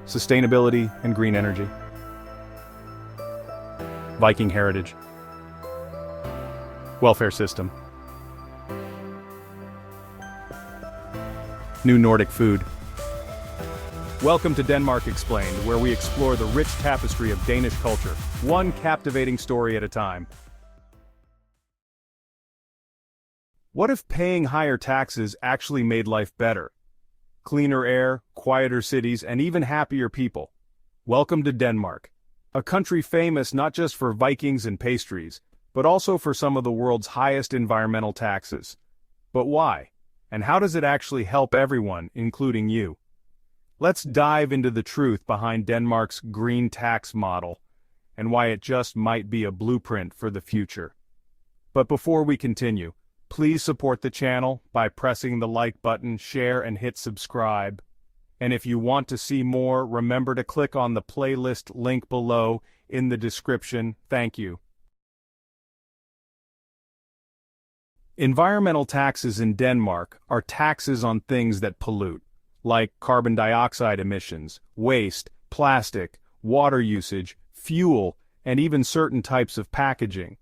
sustainability and green energy, Viking heritage, welfare system, new Nordic food. Welcome to Denmark Explained, where we explore the rich tapestry of Danish culture, one captivating story at a time. What if paying higher taxes actually made life better? Cleaner air, quieter cities, and even happier people. Welcome to Denmark, a country famous not just for Vikings and pastries, but also for some of the world's highest environmental taxes. But why? And how does it actually help everyone, including you? Let's dive into the truth behind Denmark's green tax model, and why it just might be a blueprint for the future. But before we continue, please support the channel by pressing the like button, share, and hit subscribe. And if you want to see more, remember to click on the playlist link below in the description. Thank you. Environmental taxes in Denmark are taxes on things that pollute, like carbon dioxide emissions, waste, plastic, water usage, fuel, and even certain types of packaging.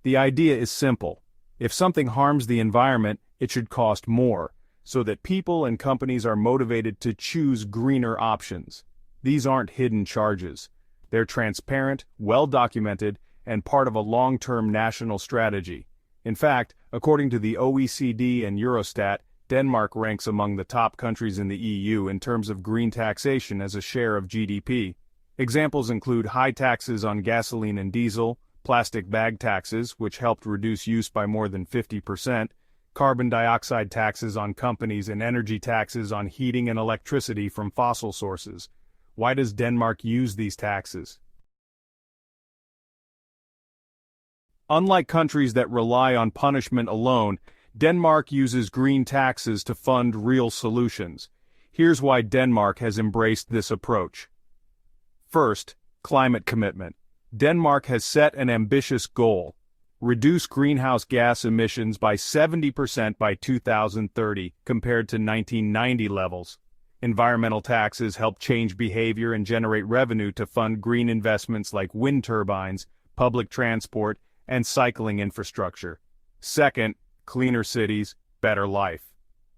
The idea is simple. If something harms the environment, it should cost more, so that people and companies are motivated to choose greener options. These aren't hidden charges. They're transparent, well-documented, and part of a long-term national strategy. In fact, according to the OECD and Eurostat, Denmark ranks among the top countries in the EU in terms of green taxation as a share of GDP. Examples include high taxes on gasoline and diesel, plastic bag taxes, which helped reduce use by more than 50%, carbon dioxide taxes on companies, and energy taxes on heating and electricity from fossil sources. Why does Denmark use these taxes? Unlike countries that rely on punishment alone, Denmark uses green taxes to fund real solutions. Here's why Denmark has embraced this approach. First, climate commitment. Denmark has set an ambitious goal: reduce greenhouse gas emissions by 70% by 2030 compared to 1990 levels. Environmental taxes help change behavior and generate revenue to fund green investments like wind turbines, public transport, and cycling infrastructure. Second, cleaner cities, better life.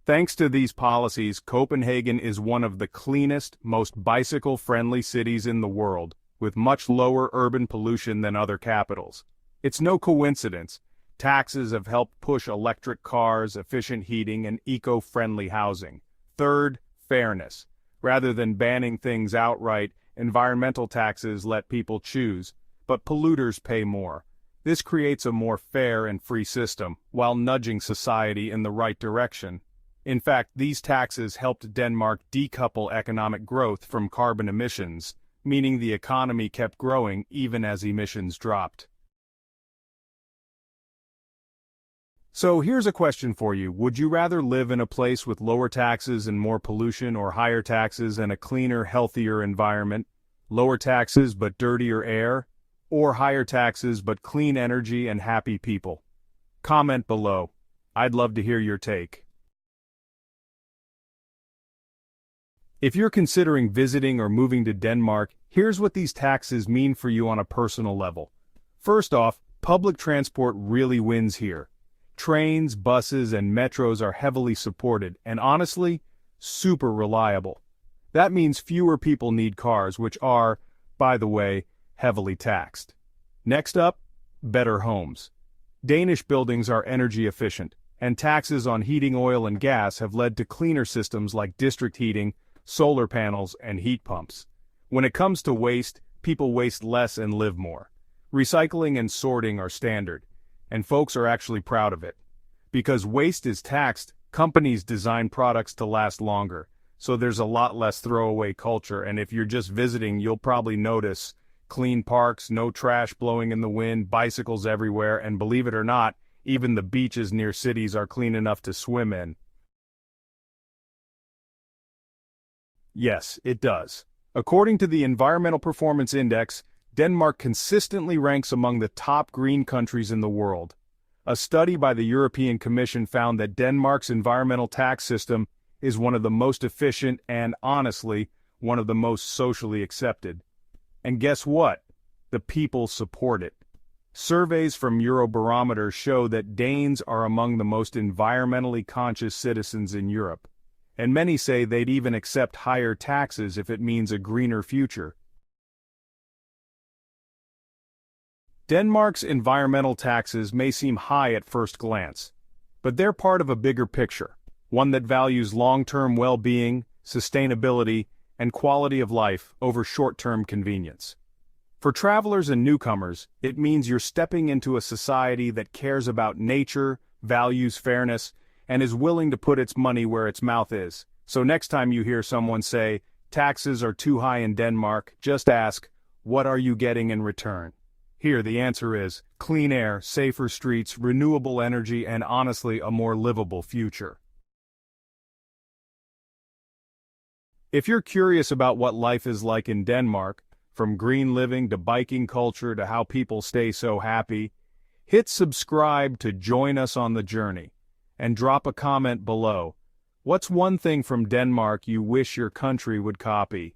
Thanks to these policies, Copenhagen is one of the cleanest, most bicycle-friendly cities in the world, with much lower urban pollution than other capitals. It's no coincidence. Taxes have helped push electric cars, efficient heating, and eco-friendly housing. Third, fairness. Rather than banning things outright, environmental taxes let people choose, but polluters pay more. This creates a more fair and free system, while nudging society in the right direction. In fact, these taxes helped Denmark decouple economic growth from carbon emissions, meaning the economy kept growing even as emissions dropped. So here's a question for you. Would you rather live in a place with lower taxes and more pollution, or higher taxes and a cleaner, healthier environment? Lower taxes but dirtier air? Or higher taxes but clean energy and happy people? Comment below. I'd love to hear your take. If you're considering visiting or moving to Denmark, here's what these taxes mean for you on a personal level. First off, public transport really wins here. Trains, buses, and metros are heavily supported, and honestly, super reliable. That means fewer people need cars, which are, by the way, heavily taxed. Next up, better homes. Danish buildings are energy efficient, and taxes on heating oil and gas have led to cleaner systems like district heating, solar panels, and heat pumps. When it comes to waste, people waste less and live more. Recycling and sorting are standard, and folks are actually proud of it. Because waste is taxed, companies design products to last longer, so there's a lot less throwaway culture, and if you're just visiting, you'll probably notice clean parks, no trash blowing in the wind, bicycles everywhere, and believe it or not, even the beaches near cities are clean enough to swim in. Yes, it does. According to the Environmental Performance Index, Denmark consistently ranks among the top green countries in the world. A study by the European Commission found that Denmark's environmental tax system is one of the most efficient and, honestly, one of the most socially accepted. And guess what? The people support it. Surveys from Eurobarometer show that Danes are among the most environmentally conscious citizens in Europe, and many say they'd even accept higher taxes if it means a greener future. Denmark's environmental taxes may seem high at first glance, but they're part of a bigger picture, one that values long-term well-being, sustainability, and quality of life over short-term convenience. For travelers and newcomers, it means you're stepping into a society that cares about nature, values fairness, and is willing to put its money where its mouth is. So next time you hear someone say, taxes are too high in Denmark, just ask, what are you getting in return? Here the answer is, clean air, safer streets, renewable energy, and honestly a more livable future. If you're curious about what life is like in Denmark, from green living to biking culture to how people stay so happy, hit subscribe to join us on the journey, and drop a comment below. What's one thing from Denmark you wish your country would copy?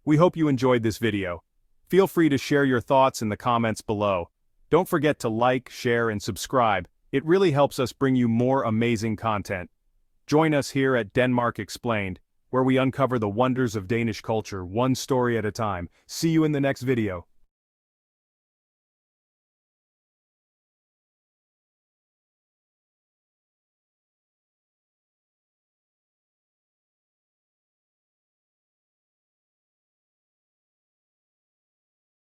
We hope you enjoyed this video. Feel free to share your thoughts in the comments below. Don't forget to like, share, and subscribe. It really helps us bring you more amazing content. Join us here at Denmark Explained, where we uncover the wonders of Danish culture, one story at a time. See you in the next video.